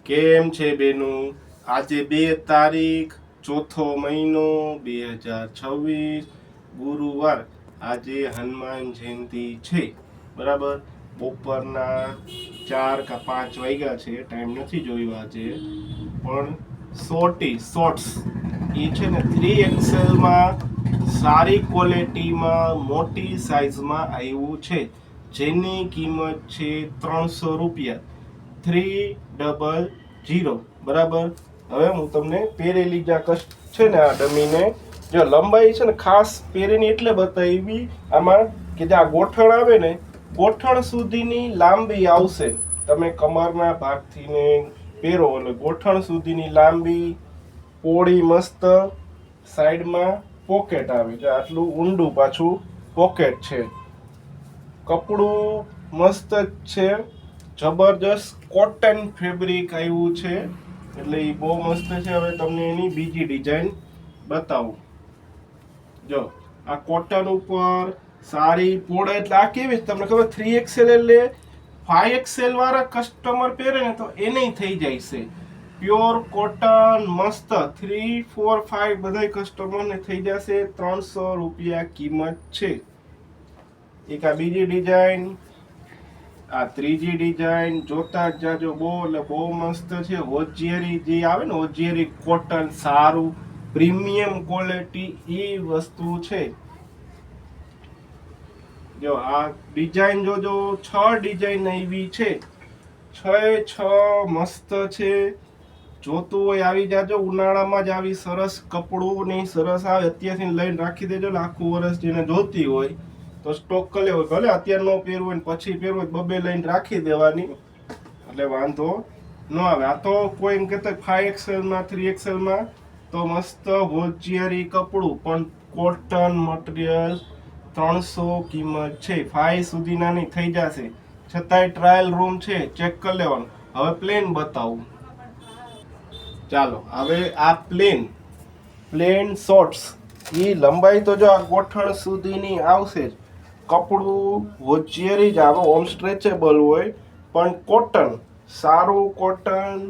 કેમ છે બેનું? આજે 2 તારીખ 4થો મહિનો 2026 ગુરુવાર. આજે હનુમાન જયંતિ છે, બરાબર. બપોરના 4 કે 5 વાગ્યા છે, ટાઈમ નથી જોયો આજે. પણ શોર્ટ્સ એ છે ને 3XL માં સારી ક્વોલિટીમાં મોટી સાઇઝમાં આવ્યું છે, જેની કિંમત છે 300 રૂપિયા. 300, બરાબર. હવે હું તમને પહેરેલી જે છે ને આ ડમીને જો લંબાઈ છે ને ખાસ પહેરીને એટલે બતાવી આમાં કે જે આ ગોઠણ આવે ને ગોઠણ સુધીની લાંબી આવશે. તમે કમરના ભાગથી ને પહેરો એટલે ગોઠણ સુધીની લાંબી પોળી મસ્ત. સાઈડમાં પોકેટ આવે છે, આટલું ઊંડું પાછું પોકેટ છે. કપડું મસ્ત જ છે, જબરજસ્ત કોટન ફેબ્રિક આવ્યું છે, એટલે એ બહુ મસ્ત છે. હવે તમને એની બીજી ડિઝાઇન બતાવું. જો આ કોટન ઉપર સારી પહોળાઈ, એટલે આ કેવી તમને ખબર 3XL એટલે 5XL વાળા કસ્ટમર પહેરે ને તો એને થઈ જાય છે. પ્યોર કોટન મસ્ત 3, 4, 5 બધા કસ્ટમરને થઈ જશે. 300 રૂપિયા કિંમત છે. એક આ બીજી ડિઝાઇન, આ ત્રીજી ડિઝાઇન જોતા જ જાજો. બહુ મસ્ત છે. હોજિયરી જે આવે ને હોજિયરી કોટન, સારું પ્રીમિયમ ક્વોલિટી એ વસ્તુ છે. જો આ ડિઝાઇન જોજો, 6 ડિઝાઇન આવી છે. 6 મસ્ત છે. જોતું હોય આવી જાજો. ઉનાળામાં જ આવી સરસ કપડું ની સરસ આવે, અત્યારથી લઈને રાખી દેજો. આખું વર્ષ જેને જોતી હોય તો સ્ટોક કરી લેવો. ભલે અત્યારે ન પહેરવું હોય પછી પહેરવું હોય, બબે લઈને રાખી દેવાની, એટલે વાંધો ન આવે. આ તો કોઈ એમ કહેતા 5XL માં 3XL માં તો મસ્ત હોજિયરી કપડું, પણ કોટન મટીરિયલ 300 કિંમત છે. 5 સુધીના નહીં થઈ જશે, છતાંય ટ્રાયલ રૂમ છે, ચેક કરી લેવાનું. હવે પ્લેન બતાવું. ચાલો હવે આ પ્લેન શોર્ટ્સ, એ લંબાઈ તો જો આ ગોઠણ સુધીની આવશે જ. કપડું હોજિયરી જ આવે, ઓમ સ્ટ્રેચેબલ હોય, પણ કોટન સારું કોટન.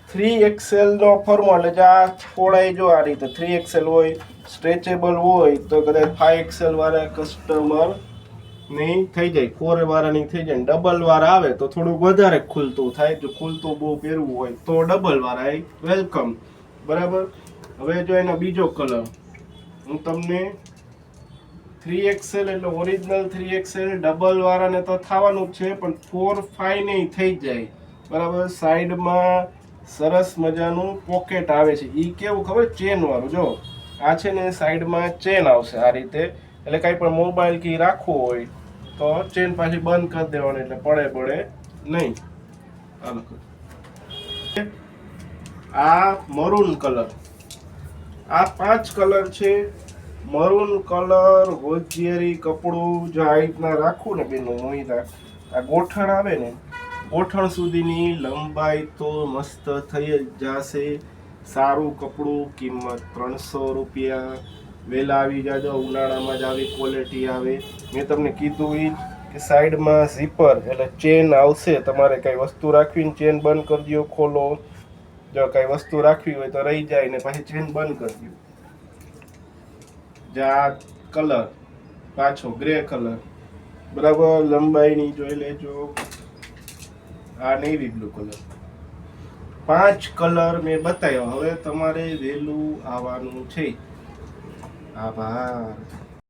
3XL નો ફોર્મલ, એટલે આ પહોળાઈ જો આ રીતે 3XL હોય, સ્ટ્રેચેબલ હોય તો કદાચ 5XL વાળા કસ્ટમર નહીં થઈ જાય, 4 વાળાની થઈ જાય. ડબલ વાળા આવે તો થોડુંક વધારે ખુલતું થાય. જો ખુલતું બહુ પહેરવું હોય તો ડબલ વાળા વેલકમ, બરાબર. હવે જો એનો બીજો કલર હું તમને 3XL એટલે ઓરિજિનલ 3XL ડબલ વાળાને તો થવાનું જ છે, પણ 4, 5 નહીં થઈ જાય, બરાબર. સાઈડમાં સરસ મજાનું પોકેટ આવે છે. એ કેવું ખબર, ચેન વાળું. જો આ છે ને સાઈડમાં ચેન આવશે આ રીતે, એટલે કાંઈ પણ મોબાઈલ કી રાખવું હોય તો ચેન પાછી બંધ કરી દેવાની, એટલે પડે નહીં. આ મરૂન કલર, આ 5 કલર છે. મરૂન કલર હોજિયરી કપડું જો આ રીતના રાખવું ને બેનું, આ ગોઠણ આવે ને ગોઠણ સુધીની લંબાઈ તો મસ્ત થઈ જ જશે. સારું કપડું, કિંમત 300 રૂપિયા. વહેલા આવી જાજો, ઉનાળામાં જ આવી ક્વોલિટી આવે. મેં તમને કીધું એ કે સાઈડમાં ઝીપર એટલે ચેન આવશે. તમારે કઈ વસ્તુ રાખવીને ચેન બંધ કરી દો, ખોલો. જો કઈ વસ્તુ રાખવી હોય તો રહી જાય ને પછી ચેન બંધ કરી દો. આ કલર પાછો ગ્રે કલર, બરાબર. લંબાઈની જોઈ લેજો. આ નેવી બ્લુ કલર. 5 કલર મેં બતાવ્યો. હવે તમારે વહેલું આવવાનું છે. આભાર.